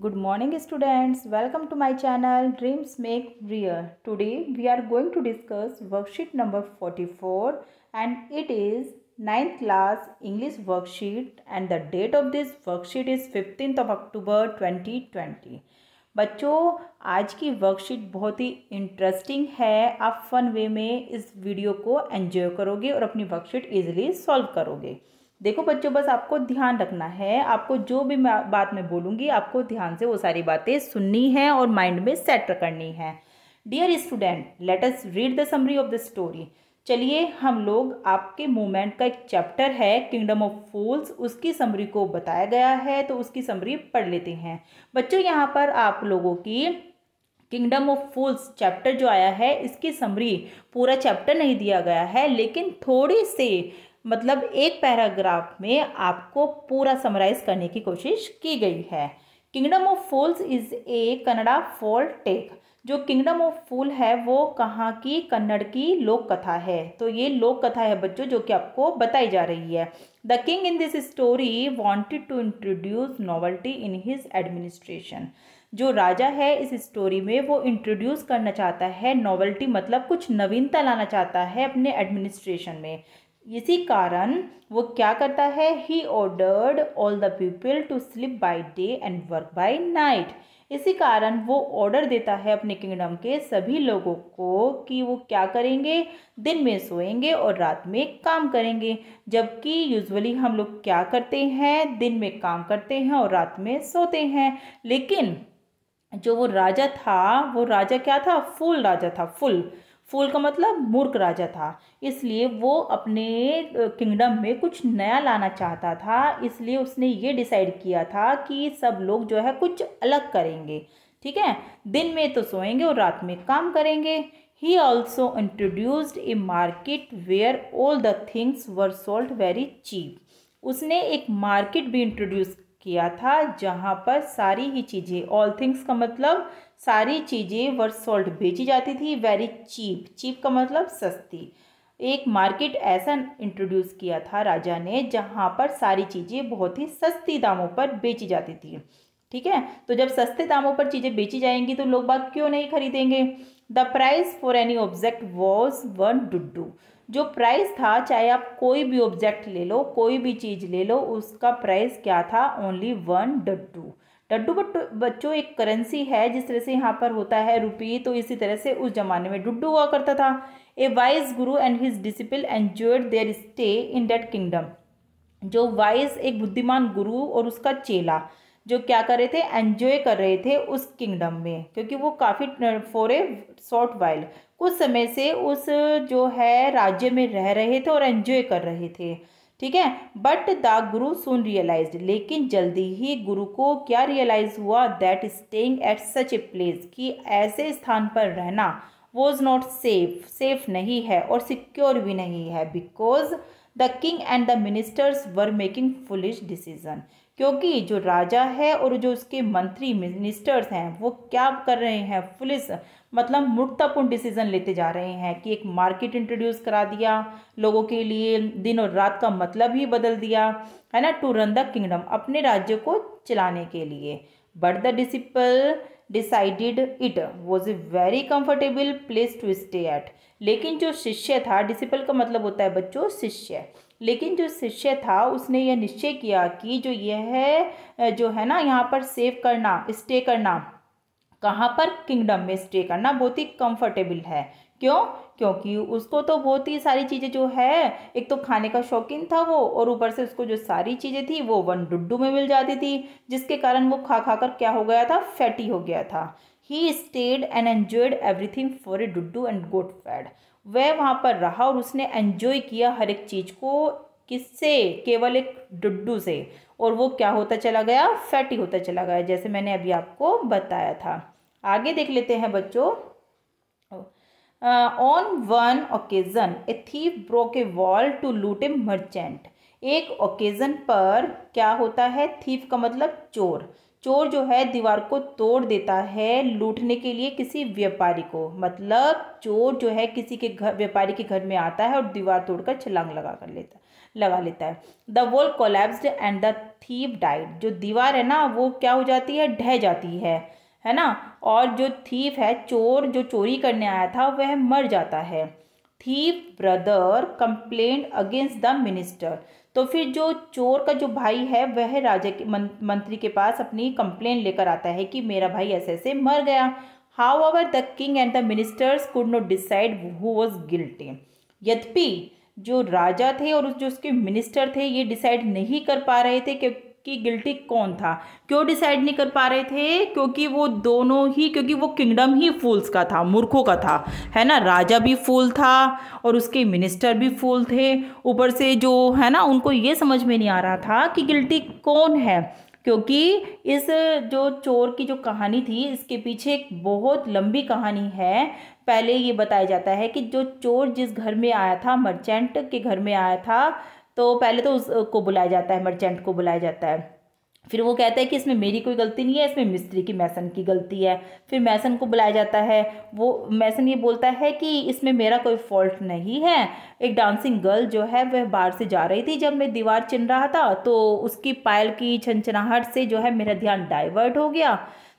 Good morning students, welcome to my channel Dreams Make Real. Today we are going to discuss worksheet number 44 and it is 9th class English worksheet and the date of this worksheet is 15th of October 2020. बच्चों आज की worksheet बहुत ही interesting है। आप fun way में इस video को enjoy करोगे और अपनी वर्कशीट इजीली सॉल्व करोगे। देखो बच्चों, बस आपको ध्यान रखना है, आपको जो भी बात मैं बोलूँगी आपको ध्यान से वो सारी बातें सुननी है और माइंड में सेट करनी है। Dear student, let us read the summary of the story. चलिए हम लोग आपके मूवमेंट का एक चैप्टर है किंगडम ऑफ फूल्स, उसकी समरी को बताया गया है, तो उसकी समरी पढ़ लेते हैं। बच्चों यहाँ पर आप लोगों की किंगडम ऑफ फूल्स चैप्टर जो आया है इसकी समरी, पूरा चैप्टर नहीं दिया गया है लेकिन थोड़ी से मतलब एक पैराग्राफ में आपको पूरा समराइज करने की कोशिश की गई है। Kingdom of fools is a Kannada folk tale. जो किंगडम ऑफ फूल है वो कहाँ की, कन्नड़ की लोक कथा है। तो ये लोक कथा है बच्चों जो कि आपको बताई जा रही है। The king in this story wanted to introduce novelty in his administration. जो राजा है इस स्टोरी में वो इंट्रोड्यूस करना चाहता है नॉवेल्टी, मतलब कुछ नवीनता लाना चाहता है अपने एडमिनिस्ट्रेशन में। इसी कारण वो क्या करता है, he ordered all the people to sleep by day and work by night. इसी कारण वो ऑर्डर देता है अपने किंगडम के सभी लोगों को कि वो क्या करेंगे, दिन में सोएंगे और रात में काम करेंगे। जबकि यूजुअली हम लोग क्या करते हैं, दिन में काम करते हैं और रात में सोते हैं। लेकिन जो वो राजा था, वो राजा क्या था, फूल राजा था। फूल का मतलब मूर्ख राजा था। इसलिए वो अपने किंगडम में कुछ नया लाना चाहता था। इसलिए उसने ये डिसाइड किया था कि सब लोग जो है कुछ अलग करेंगे। ठीक है, दिन में तो सोएंगे और रात में काम करेंगे। He also introduced a market where all the things were sold very cheap. उसने एक मार्केट भी इंट्रोड्यूस किया था जहाँ पर सारी ही चीज़ें, ऑल थिंग्स का मतलब सारी चीज़ें वर सोल्ड बेची जाती थी, वेरी चीप। चीप का मतलब सस्ती। एक मार्केट ऐसा इंट्रोड्यूस किया था राजा ने जहाँ पर सारी चीज़ें बहुत ही सस्ती दामों पर बेची जाती थी। ठीक है, तो जब सस्ते दामों पर चीज़ें बेची जाएंगी तो लोग बाग क्यों नहीं खरीदेंगे। The price for any object was 1 Duddu. जो प्राइस था, चाहे आप कोई भी ऑब्जेक्ट ले लो, कोई भी चीज़ ले लो, उसका प्राइस क्या था, ओनली 1 डड्डू। डड्डू बच्चों एक करेंसी है, जिस तरह से यहाँ पर होता है रुपये, तो इसी तरह से उस जमाने में डुड्डू हुआ करता था। A wise guru and his disciple enjoyed their stay in that kingdom. जो वाइज एक बुद्धिमान गुरु और उसका चेला जो क्या कर रहे थे, एंजॉय कर रहे थे उस किंगडम में, क्योंकि वो काफ़ी फॉर ए शॉर्ट वाइल कुछ समय से उस जो है राज्य में रह रहे थे और एंजॉय कर रहे थे। ठीक है, but the Guru soon realised. लेकिन जल्दी ही गुरु को क्या रियलाइज हुआ, that staying at such a place, कि ऐसे स्थान पर रहना वॉज नॉट सेफ नहीं है और सिक्योर भी नहीं है। Because the king and the ministers were making foolish decision. क्योंकि जो राजा है और जो उसके मंत्री मिनिस्टर्स हैं वो क्या कर रहे हैं, फुलिश मतलब मूर्खतापूर्ण डिसीजन लेते जा रहे हैं। कि एक मार्केट इंट्रोड्यूस करा दिया लोगों के लिए, दिन और रात का मतलब ही बदल दिया है ना, टू रन द किंगडम, अपने राज्य को चलाने के लिए। But the disciple decided it was a very comfortable place to stay at. लेकिन जो शिष्य था, डिसिपल का मतलब होता है बच्चों शिष्य, लेकिन जो शिष्य था उसने यह निश्चय किया कि जो यह है जो है ना यहाँ पर सेव करना, स्टे करना, कहाँ पर, किंगडम में स्टे करना बहुत ही कंफर्टेबल है। क्यों, क्योंकि उसको तो बहुत ही सारी चीज़ें जो है, एक तो खाने का शौकीन था वो, और ऊपर से उसको जो सारी चीज़ें थी वो 1 डुड्डू में मिल जाती थी, जिसके कारण वो खा खा कर क्या हो गया था, फैटी हो गया था। He stayed and enjoyed everything for a Duddu and goat fed. वह वहाँ पर रहा और उसने एंजॉय किया हर एक चीज़ को, किससे, केवल एक डुड्डू से, और वो क्या होता चला गया, फैटी होता चला गया, जैसे मैंने अभी आपको बताया था। आगे देख लेते हैं बच्चों। On one occasion a thief broke a wall to loot a merchant. एक ओकेजन पर क्या होता है, थीफ का मतलब चोर। चोर जो है दीवार को तोड़ देता है लूटने के लिए किसी व्यापारी को। मतलब चोर जो है किसी के घर, व्यापारी के घर में आता है और दीवार तोड़कर छलांग लगा लेता है। The wall collapsed and the thief died. जो दीवार है ना वो क्या हो जाती है, ढह जाती है ना। और जो थीव है, चोर जो चोरी करने आया था, वह मर जाता है। Thief brother complaint against the minister. तो फिर जो चोर का जो भाई है वह राजा के मंत्री के पास अपनी कंप्लेंट लेकर आता है कि मेरा भाई ऐसे ऐसे मर गया। However the king and the ministers could not decide who was guilty. यद्यपि जो राजा थे और जो उसके मिनिस्टर थे ये डिसाइड नहीं कर पा रहे थे कि गिल्टी कौन था। क्यों डिसाइड नहीं कर पा रहे थे? क्योंकि वो दोनों ही, क्योंकि वो किंगडम ही फूल्स का था, मूर्खों का था, है ना। राजा भी फूल था और उसके मिनिस्टर भी फूल थे। ऊपर से जो है ना, उनको ये समझ में नहीं आ रहा था कि गिल्टी कौन है। क्योंकि इस जो चोर की जो कहानी थी, इसके पीछे एक बहुत लंबी कहानी है। पहले ये बताया जाता है कि जो चोर जिस घर में आया था, मर्चेंट के घर में आया था, तो पहले तो उसको बुलाया जाता है, मर्चेंट को बुलाया जाता है। फिर वो कहता है कि इसमें मेरी कोई गलती नहीं है, इसमें मिस्त्री की, मैसन की गलती है। फिर मैसन को बुलाया जाता है। वो मैसन ये बोलता है कि इसमें मेरा कोई फॉल्ट नहीं है। एक डांसिंग गर्ल जो है वह बाहर से जा रही थी जब मैं दीवार चिन रहा था, तो उसकी पायल की छनछनाहट से जो है मेरा ध्यान डाइवर्ट हो गया।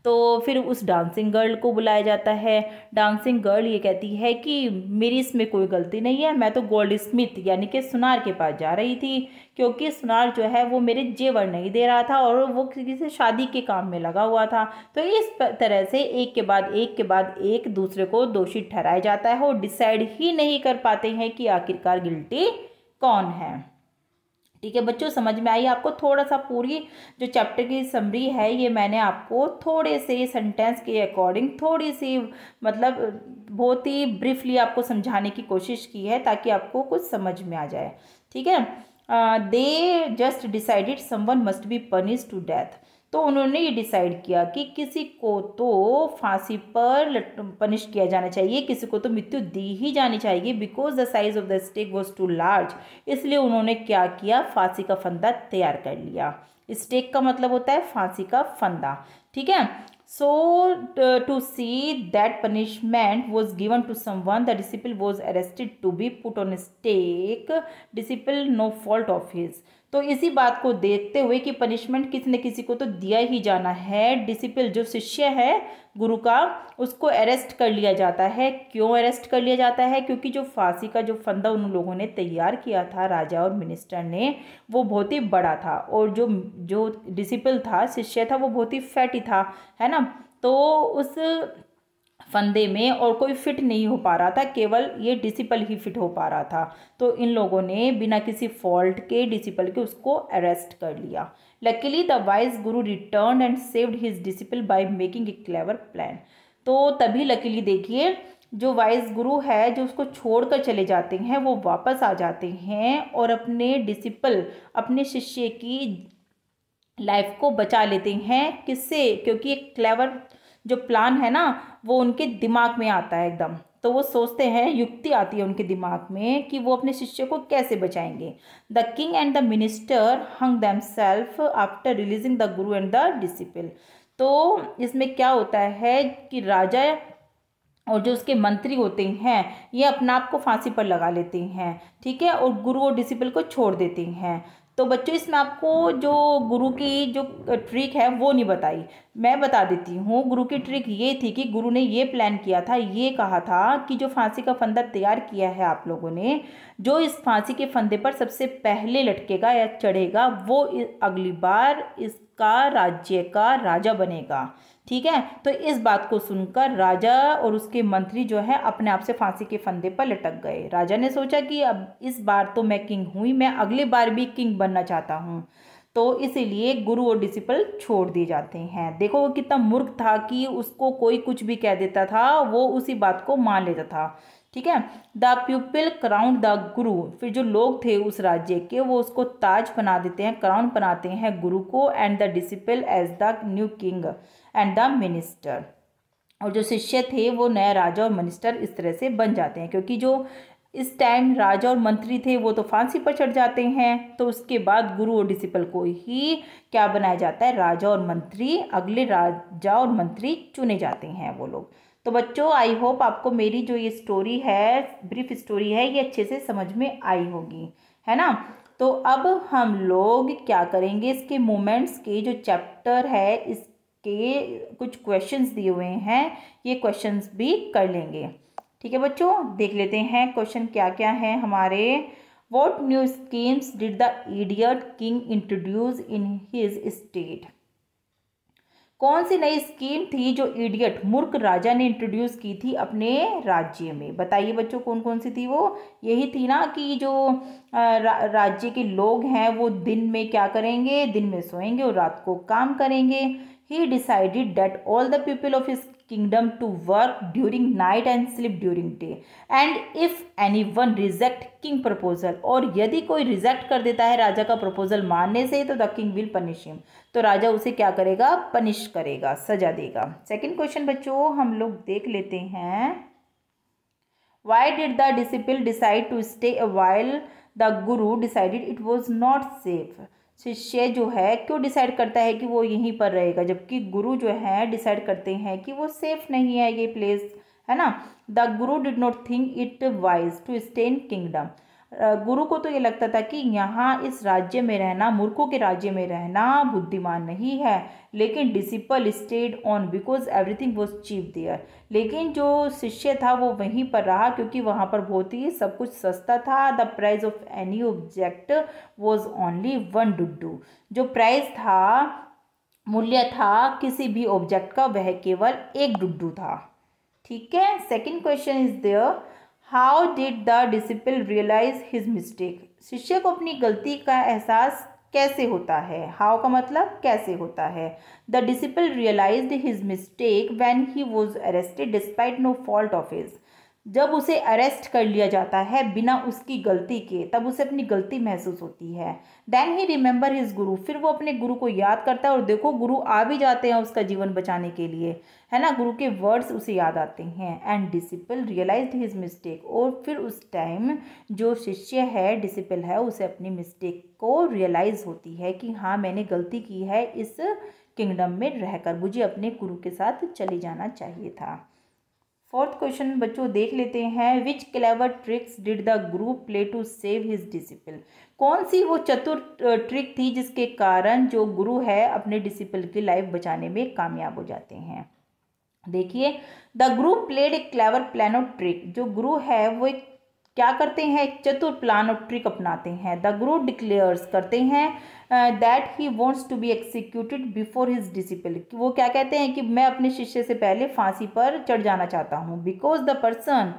तो फिर उस डांसिंग गर्ल को बुलाया जाता है। डांसिंग गर्ल ये कहती है कि मेरी इसमें कोई गलती नहीं है, मैं तो गोल्ड स्मिथ यानी कि सुनार के पास जा रही थी, क्योंकि सुनार जो है वो मेरे जेवर नहीं दे रहा था और वो किसी से शादी के काम में लगा हुआ था। तो इस तरह से एक के बाद एक के बाद एक दूसरे को दोषी ठहराया जाता है और डिसाइड ही नहीं कर पाते हैं कि आखिरकार गिल्टी कौन है। ठीक है बच्चों, समझ में आई आपको? थोड़ा सा पूरी जो चैप्टर की समरी है ये मैंने आपको थोड़े से सेंटेंस के अकॉर्डिंग थोड़ी सी मतलब बहुत ही ब्रीफली आपको समझाने की कोशिश की है ताकि आपको कुछ समझ में आ जाए। ठीक है। They just decided someone must be punish to death. तो उन्होंने ये डिसाइड किया कि किसी को तो फांसी पर पनिश किया जाना चाहिए, किसी को तो मृत्यु दी ही जानी चाहिए, because the size of the stake was too large. इसलिए उन्होंने क्या किया, फांसी का फंदा तैयार कर लिया। स्टेक का मतलब होता है फांसी का फंदा। ठीक है। So to see that punishment was given to someone, the disciple was arrested to be put on stake. Disciple no fault of his. तो इसी बात को देखते हुए कि पनिशमेंट किसी न किसी को तो दिया ही जाना है, डिसिपल जो शिष्य है गुरु का, उसको अरेस्ट कर लिया जाता है। क्यों अरेस्ट कर लिया जाता है? क्योंकि जो फांसी का जो फंदा उन लोगों ने तैयार किया था, राजा और मिनिस्टर ने, वो बहुत ही बड़ा था और जो जो डिसिपल था, शिष्य था, वो बहुत ही फैटी था, है ना। तो उस फंदे में और कोई फिट नहीं हो पा रहा था, केवल ये डिसिपल ही फिट हो पा रहा था। तो इन लोगों ने बिना किसी फॉल्ट के डिसिपल के उसको अरेस्ट कर लिया। Luckily the wise Guru return and saved his disciple by making a clever plan. तो तभी लकीली देखिए जो वाइज गुरु है, जो उसको छोड़कर चले जाते हैं, वो वापस आ जाते हैं और अपने डिसिपल, अपने शिष्य की लाइफ को बचा लेते हैं। किससे? क्योंकि एक क्लेवर जो प्लान है ना वो उनके दिमाग में आता है एकदम। तो वो सोचते हैं, युक्ति आती है उनके दिमाग में कि वो अपने शिष्य को कैसे बचाएंगे। The king and the minister hung themself after releasing the guru and the disciple. तो इसमें क्या होता है कि राजा और जो उसके मंत्री होते हैं ये अपना आप को फांसी पर लगा लेते हैं। ठीक है। और गुरु और डिसिपल को छोड़ देते हैं। तो बच्चों इसमें आपको जो गुरु की जो ट्रिक है वो नहीं बताई, मैं बता देती हूँ। गुरु की ट्रिक ये थी कि गुरु ने ये प्लान किया था, ये कहा था कि जो फांसी का फंदा तैयार किया है आप लोगों ने, जो इस फांसी के फंदे पर सबसे पहले लटकेगा या चढ़ेगा वो अगली बार इसका राज्य का राजा बनेगा। ठीक है। तो इस बात को सुनकर राजा और उसके मंत्री जो है अपने आप से फांसी के फंदे पर लटक गए। राजा ने सोचा कि अब इस बार तो मैं किंग हुई, मैं अगली बार भी किंग बनना चाहता हूँ। तो इसीलिए गुरु और डिसिपल छोड़ दिए जाते हैं। देखो वो कितना मूर्ख था कि उसको कोई कुछ भी कह देता था, वो उसी बात को मान लेता था। ठीक है। द पीपल क्राउन द गुरु। फिर जो लोग थे उस राज्य के वो उसको ताज बना देते हैं, क्राउन बनाते हैं गुरु को, and the disciple as the new king and the minister. और जो शिष्य थे वो नया राजा और मिनिस्टर इस तरह से बन जाते हैं, क्योंकि जो इस टाइम राजा और मंत्री थे वो तो फांसी पर चढ़ जाते हैं। तो उसके बाद गुरु और डिसिपल को ही क्या बनाया जाता है, राजा और मंत्री, अगले राजा और मंत्री चुने जाते हैं वो लोग। तो बच्चों आई होप आपको मेरी जो ये स्टोरी है, ब्रीफ स्टोरी है, ये अच्छे से समझ में आई होगी, है ना। तो अब हम लोग क्या करेंगे, इसके मोमेंट्स के जो चैप्टर है इसके कुछ क्वेश्चंस दिए हुए हैं, ये क्वेश्चंस भी कर लेंगे। ठीक है बच्चों, देख लेते हैं क्वेश्चन क्या क्या है हमारे। What new schemes did the idiot king introduce in his state. कौन सी नई स्कीम थी जो इडियट मूर्ख राजा ने इंट्रोड्यूस की थी अपने राज्य में। बताइए बच्चों कौन कौन सी थी वो। यही थी ना कि जो राज्य के लोग हैं वो दिन में क्या करेंगे, दिन में सोएंगे और रात को काम करेंगे। ही decided that all the people of his kingdom to work during night and sleep during day and if anyone reject king proposal, और यदि कोई रिजेक्ट कर देता है राजा का प्रपोजल मानने से तो the king will punish him, तो राजा उसे क्या करेगा, पनिश करेगा, सजा देगा। सेकंड क्वेश्चन बच्चों हम लोग देख लेते हैं। Why did the disciple decide to stay a while the guru decided it was not safe? शिष्य जो है क्यों डिसाइड करता है कि वो यहीं पर रहेगा, जबकि गुरु जो है डिसाइड करते हैं कि वो सेफ नहीं है ये प्लेस, है ना। The guru did not think it wise to stay in kingdom. गुरु को तो ये लगता था कि यहाँ इस राज्य में रहना, मूर्खों के राज्य में रहना बुद्धिमान नहीं है, लेकिन disciple stayed on because everything was cheap there. लेकिन जो शिष्य था वो वहीं पर रहा क्योंकि वहाँ पर बहुत ही सब कुछ सस्ता था। The price of any object was only 1 Duddu. जो प्राइस था, मूल्य था किसी भी ऑब्जेक्ट का, वह केवल 1 डुड्डू था। ठीक है, second question is there, how did the disciple realize his mistake. शिष्य को अपनी गलती का एहसास कैसे होता है। हाउ का मतलब कैसे होता है। The disciple realized his mistake when he was arrested despite no fault of his. जब उसे अरेस्ट कर लिया जाता है बिना उसकी गलती के, तब उसे अपनी गलती महसूस होती है। देन ही रिमेंबर हिज गुरु, फिर वो अपने गुरु को याद करता है, और देखो गुरु आ भी जाते हैं उसका जीवन बचाने के लिए, है ना, गुरु के वर्ड्स उसे याद आते हैं। And disciple realized his mistake, और फिर उस टाइम जो शिष्य है, डिसिपल है, उसे अपनी मिस्टेक को रियलाइज होती है कि हाँ मैंने गलती की है, इस किंगडम में रहकर मुझे अपने गुरु के साथ चले जाना चाहिए था। फोर्थ क्वेश्चन बच्चों देख लेते हैं। Which clever tricks did the guru play to save his disciple. कौन सी वो चतुर ट्रिक थी जिसके कारण जो गुरु है अपने डिसिपल की लाइफ बचाने में कामयाब हो जाते हैं। देखिए, the Guru played a clever plan और ट्रिक। जो गुरु है वो एक क्या करते हैं, एक चतुर प्लान और ट्रिक अपनाते हैं। द गुरु डिक्लेयर्स करते हैं that he wants to be executed before his disciple. वो क्या कहते हैं कि मैं अपने शिष्य से पहले फांसी पर चढ़ जाना चाहता हूँ। Because the person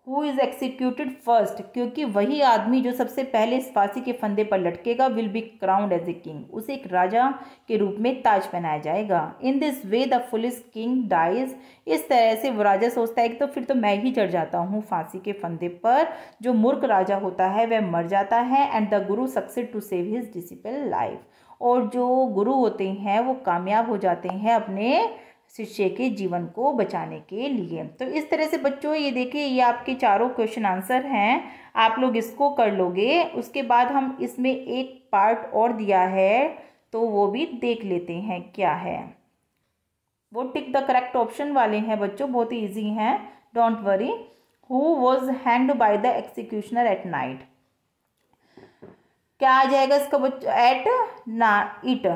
who is executed first, क्योंकि वही आदमी जो सबसे पहले इस फांसी के फंदे पर लटकेगा, will be crowned as a king, उसे एक राजा के रूप में ताज पहनाया जाएगा। In this way the foolish king dies. इस तरह से वो राजा सोचता है कि तो फिर तो मैं ही चढ़ जाता हूँ फांसी के फंदे पर। जो मूर्ख राजा होता है वह मर जाता है। And the guru succeed to save his disciple life. और जो गुरु होते हैं वो कामयाब हो जाते हैं अपने शिष्य के जीवन को बचाने के लिए। तो इस तरह से बच्चों ये देखिए, ये आपके चारों क्वेश्चन आंसर हैं, आप लोग इसको कर लोगे। उसके बाद हम इसमें एक पार्ट और दिया है तो वो भी देख लेते हैं क्या है। वो टिक द करेक्ट ऑप्शन वाले हैं बच्चों, बहुत ही ईजी हैं, don't worry. Who was hanged by the executioner at night. क्या आ जाएगा इसका बच्चों, एट ना इट।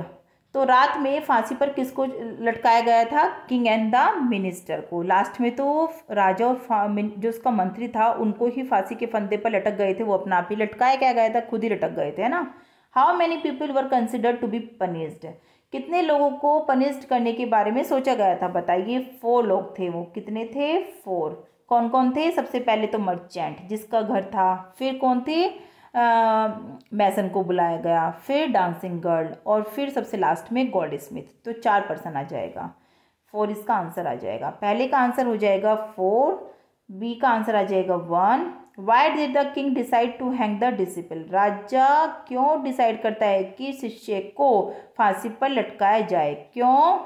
तो रात में फांसी पर किसको लटकाया गया था, किंग एंड द मिनिस्टर को। लास्ट में तो राजा और जो उसका मंत्री था उनको ही फांसी के फंदे पर लटक गए थे, वो अपना आप ही लटकाया क्या गया था, खुद ही लटक गए थे, है ना। How many people were considered to be punished. कितने लोगों को पनिश्ड करने के बारे में सोचा गया था, बताइए। 4 लोग थे। वो कितने थे, 4। कौन कौन थे, सबसे पहले तो मर्चेंट जिसका घर था, फिर कौन थे, मैसन को बुलाया गया, फिर डांसिंग गर्ल, और फिर सबसे लास्ट में गोल्ड स्मिथ। तो 4 पर्सन आ जाएगा, 4 इसका आंसर आ जाएगा। पहले का आंसर हो जाएगा 4, बी का आंसर आ जाएगा 1। Why did the king decide to hang the disciple. राजा क्यों डिसाइड करता है कि शिष्य को फांसी पर लटकाया जाए, क्यों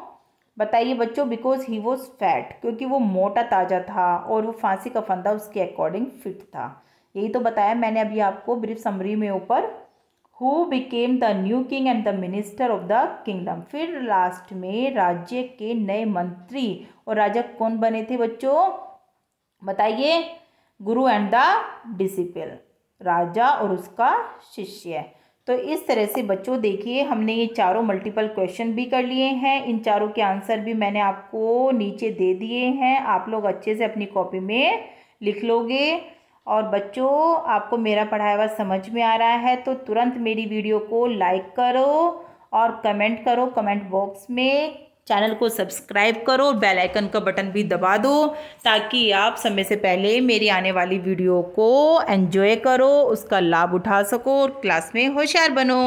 बताइए बच्चों। बिकॉज ही वॉज फैट, क्योंकि वो मोटा ताजा था और वो फांसी का फंदा उसके अकॉर्डिंग फिट था। यही तो बताया मैंने अभी आपको ब्रीफ समरी में ऊपर। Who became the new king and the minister of the kingdom. फिर लास्ट में राज्य के नए मंत्री और राजा कौन बने थे बच्चों, बताइए। गुरु एंड द डिसिपल। राजा और उसका शिष्य। तो इस तरह से बच्चों देखिए हमने ये चारों मल्टीपल क्वेश्चन भी कर लिए हैं। इन चारों के आंसर भी मैंने आपको नीचे दे दिए हैं, आप लोग अच्छे से अपनी कॉपी में लिख लोगे। और बच्चों आपको मेरा पढ़ाया हुआ समझ में आ रहा है तो तुरंत मेरी वीडियो को लाइक करो और कमेंट करो कमेंट बॉक्स में। चैनल को सब्सक्राइब करो, बेल आइकन का बटन भी दबा दो ताकि आप समय से पहले मेरी आने वाली वीडियो को एंजॉय करो, उसका लाभ उठा सको और क्लास में होशियार बनो।